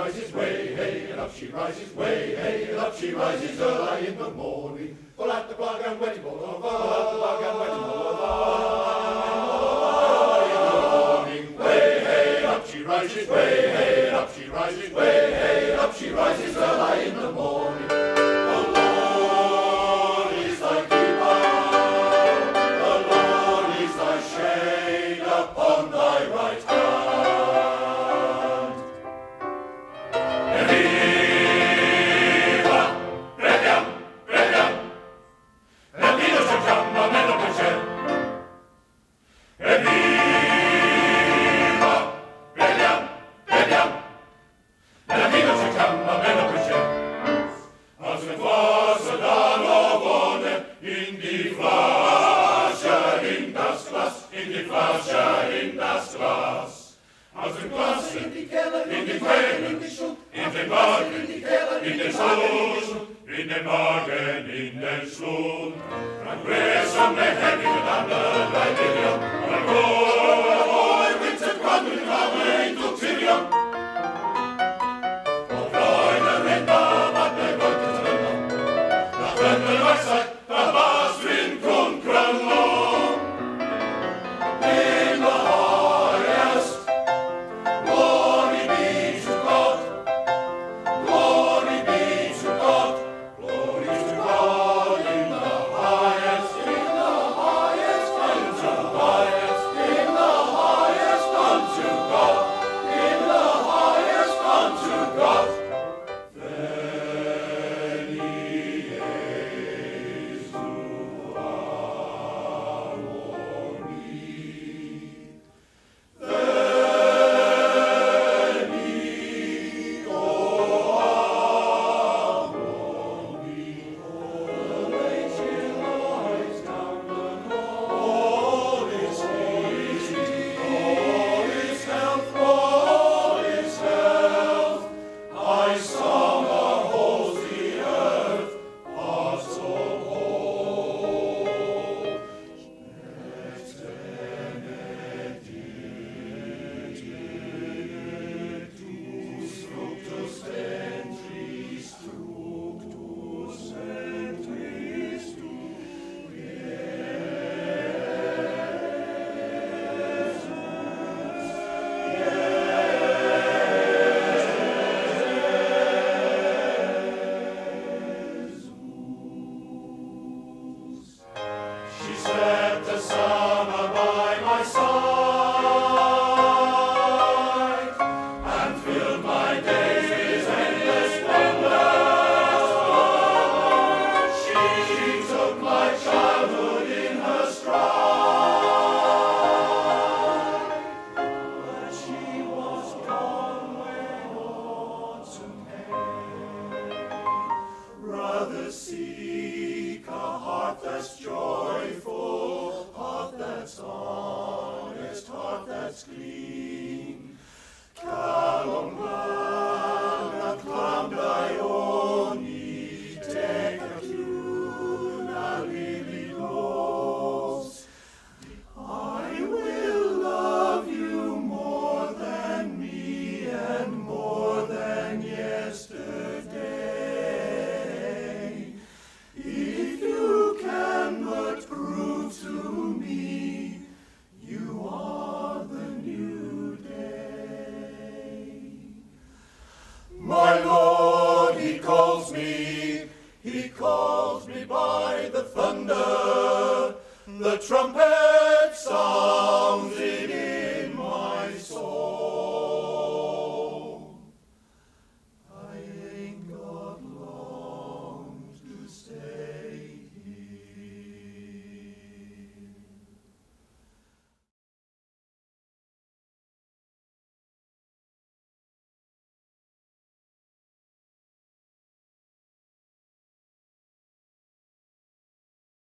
rises, way, hey, and up she rises, way, hey, and up she rises early in the morning. Pull out the plug and wetty boulevard, pull out the plug and wetty boulevard. In the morning, way, hey, and up she rises, way, hey, and up she rises, way, hey, and up she rises early in the morning. The Lord is thy keeper, the Lord is thy shade upon thy right hand. In den Magen, in den Schlund, dann gräsam med hävningen andra Leibelium, und dann går vincent kvadren kamer in Tuxilium. Och Leute rända, vad det går till trända, nach Wendel Weisheit, da war's in Grundgrönlung. In the highest, glory be to God, glory be to God. Seek a heart that's joyful, heart that's honest, heart that's clean. Calum glad, clam Dione, take a tune, a lily blows. I will love you more than me and more than yesterday. If you can but prove to me you are the new day. My Lord, he calls me by the thunder, the trumpet.